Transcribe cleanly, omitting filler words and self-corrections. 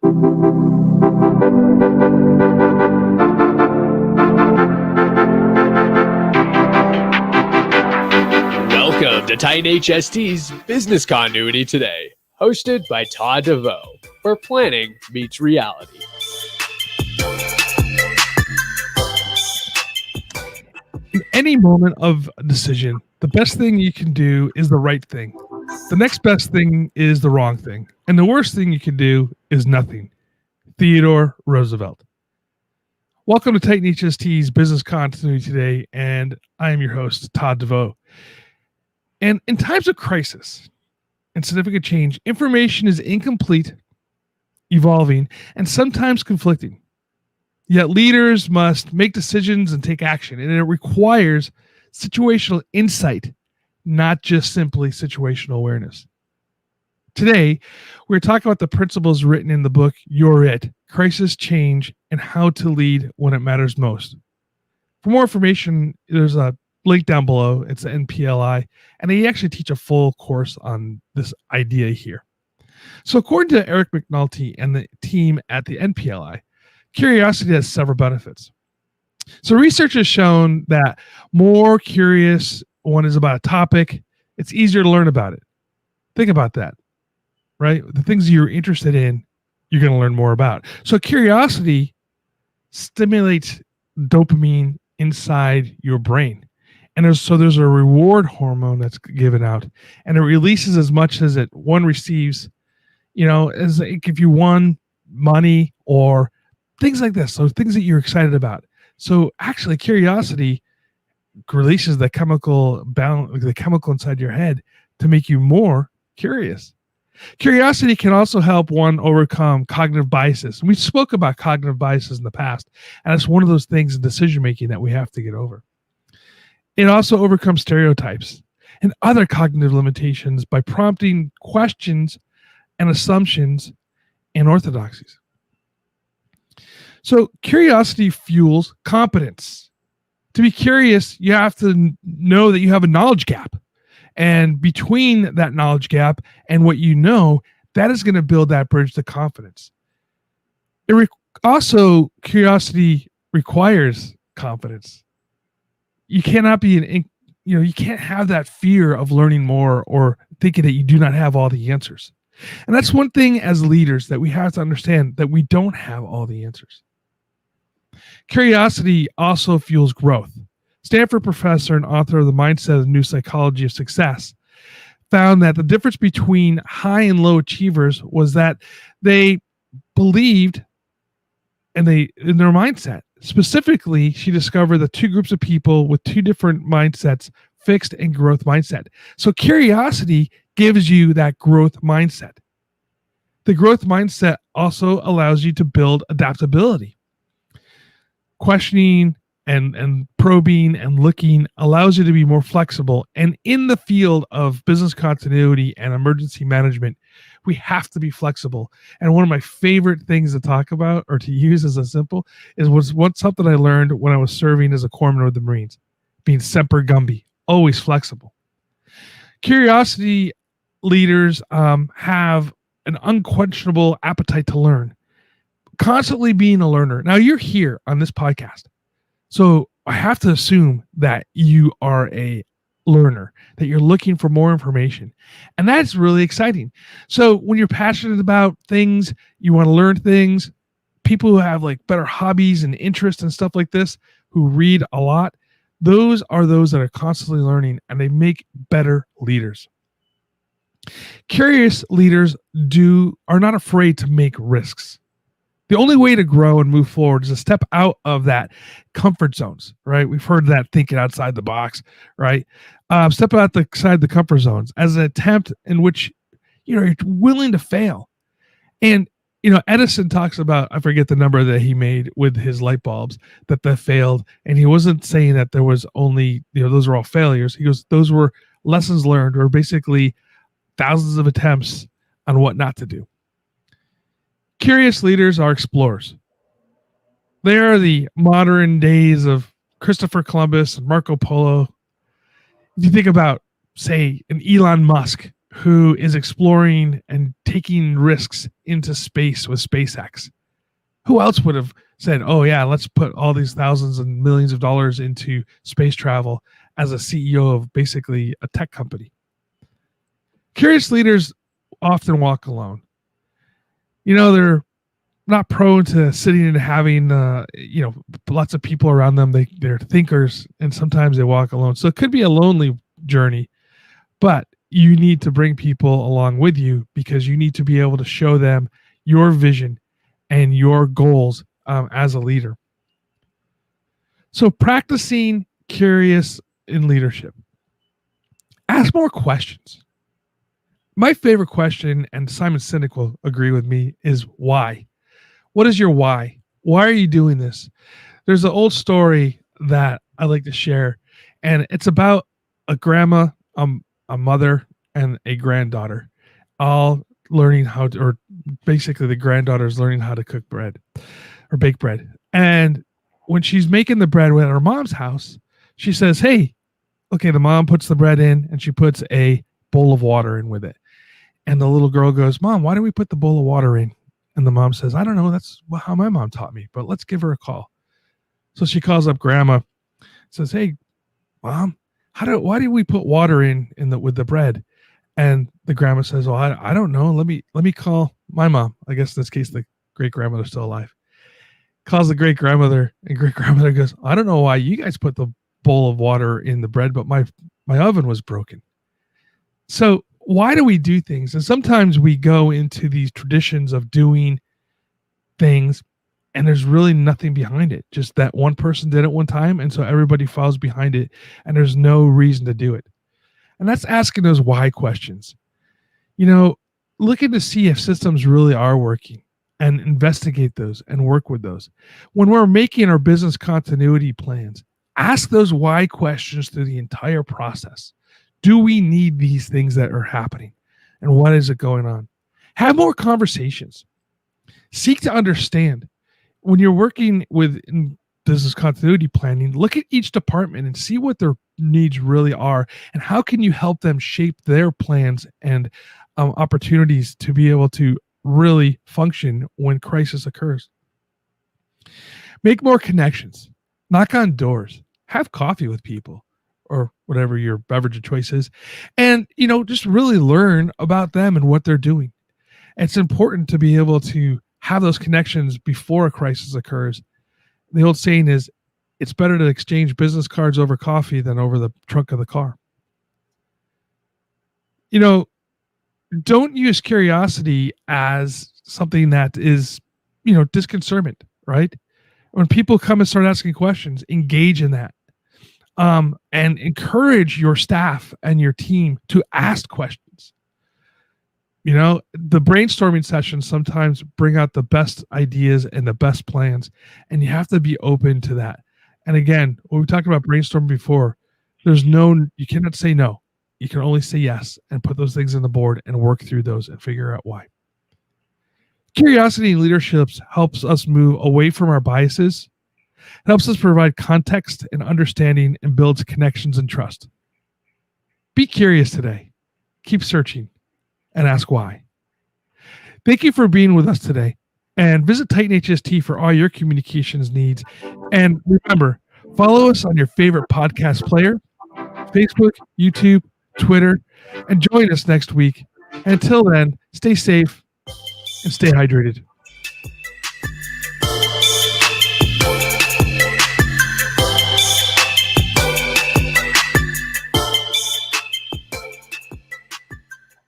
Welcome to Titan HST's Business Continuity Today, hosted by Todd DeVoe, where planning meets reality. In any moment of a decision, the best thing you can do is the right thing. The next best thing is the wrong thing. And the worst thing you can do is nothing. Theodore Roosevelt. Welcome to Titan HST's Business Continuity Today, and I am your host, Todd DeVoe. And in times of crisis and significant change, information is incomplete, evolving, and sometimes conflicting. Yet leaders must make decisions and take action, and it requires situational insight, not just simply situational awareness. Today, we're talking about the principles written in the book, You're It, Crisis, Change, and How to Lead When It Matters Most. For more information, there's a link down below. It's the NPLI, and they actually teach a full course on this idea here. So according to Eric McNulty and the team at the NPLI, curiosity has several benefits. So research has shown that more curious one is about a topic, it's easier to learn about it. Think about that, right? The things you're interested in, you're going to learn more about. So curiosity stimulates dopamine inside your brain. And there's a reward hormone that's given out, and it releases as much as one receives, as like if you won money or things like this. So things that you're excited about. So actually curiosity releases the chemical inside your head to make you more curious. Curiosity can also help one overcome cognitive biases. We spoke about cognitive biases in the past, and it's one of those things in decision making that we have to get over. It also overcomes stereotypes and other cognitive limitations by prompting questions and assumptions and orthodoxies. So curiosity fuels competence. To be curious, you have to know that you have a knowledge gap. And between that knowledge gap and what you know, that is going to build that bridge to confidence. Also, curiosity requires confidence. You cannot be you can't have that fear of learning more or thinking that you do not have all the answers. And that's one thing as leaders that we have to understand, that we don't have all the answers. Curiosity also fuels growth. Stanford professor and author of The Mindset of the New Psychology of Success found that the difference between high and low achievers was that they believed in their mindset. Specifically, she discovered the two groups of people with two different mindsets, fixed and growth mindset. So curiosity gives you that growth mindset. The growth mindset also allows you to build adaptability. Questioning and probing and looking allows you to be more flexible. And in the field of business continuity and emergency management, we have to be flexible. And one of my favorite things to talk about or to use as a simple was something I learned when I was serving as a corpsman with the Marines, being semper gumby, always flexible. Curiosity leaders have an unquestionable appetite to learn, constantly being a learner. Now you're here on this podcast, so I have to assume that you are a learner, that you're looking for more information. And that's really exciting. So when you're passionate about things, you want to learn things, people who have like better hobbies and interests and stuff like this, who read a lot, those are those that are constantly learning, and they make better leaders. Curious leaders are not afraid to make risks. The only way to grow and move forward is to step out of that comfort zones, right? We've heard that thinking outside the box, right? Step outside the comfort zones as an attempt in which, you're willing to fail. And, Edison talks about, I forget the number that he made with his light bulbs that failed. And he wasn't saying that there was only, those were all failures. He goes, those were lessons learned, or basically thousands of attempts on what not to do. Curious leaders are explorers. They are the modern days of Christopher Columbus and Marco Polo. If you think about, say, an Elon Musk, who is exploring and taking risks into space with SpaceX. Who else would have said, "Oh yeah, let's put all these thousands and millions of dollars into space travel" as a CEO of basically a tech company? Curious leaders often walk alone. They're not prone to sitting and having lots of people around them. They're thinkers, and sometimes they walk alone. So it could be a lonely journey, but you need to bring people along with you because you need to be able to show them your vision and your goals as a leader. So practicing curious in leadership. Ask more questions. My favorite question, and Simon Sinek will agree with me, is why? What is your why? Why are you doing this? There's an old story that I like to share, and it's about a grandma, a mother, and a granddaughter, all learning how to, or basically the granddaughter is learning how to cook bread or bake bread. And when she's making the bread at her mom's house, she says, "Hey, okay." The mom puts the bread in, and she puts a bowl of water in with it. And the little girl goes, "Mom, why do we put the bowl of water in?" And the mom says, "I don't know. That's how my mom taught me, but let's give her a call." So she calls up grandma, says, "Hey, Mom, why did we put water with the bread?" And the grandma says, "Well, I don't know. Let me call my mom." I guess in this case, the great grandmother's still alive. Calls the great grandmother, and great grandmother goes, "I don't know why you guys put the bowl of water in the bread, but my oven was broken." So why do we do things? And sometimes we go into these traditions of doing things and there's really nothing behind it. Just that one person did it one time. And so everybody follows behind it and there's no reason to do it. And that's asking those why questions. Looking to see if systems really are working and investigate those and work with those. When we're making our business continuity plans, ask those why questions through the entire process. Do we need these things that are happening? And what is it going on? Have more conversations. Seek to understand. When you're working with business continuity planning, look at each department and see what their needs really are and how can you help them shape their plans and opportunities to be able to really function when crisis occurs. Make more connections. Knock on doors. Have coffee with people or whatever your beverage of choice is. And, just really learn about them and what they're doing. It's important to be able to have those connections before a crisis occurs. The old saying is, it's better to exchange business cards over coffee than over the trunk of the car. Don't use curiosity as something that is, disconcernment, right? When people come and start asking questions, engage in that. And encourage your staff and your team to ask questions. The brainstorming sessions sometimes bring out the best ideas and the best plans, and you have to be open to that. And again, when we talked about brainstorming before, you cannot say no. You can only say yes and put those things on the board and work through those and figure out why. Curiosity in leadership helps us move away from our biases. It helps us provide context and understanding and builds connections and trust. Be curious today. Keep searching and ask why. Thank you for being with us today. And visit Titan HST for all your communications needs. And remember, follow us on your favorite podcast player, Facebook, YouTube, Twitter, and join us next week. Until then, stay safe and stay hydrated.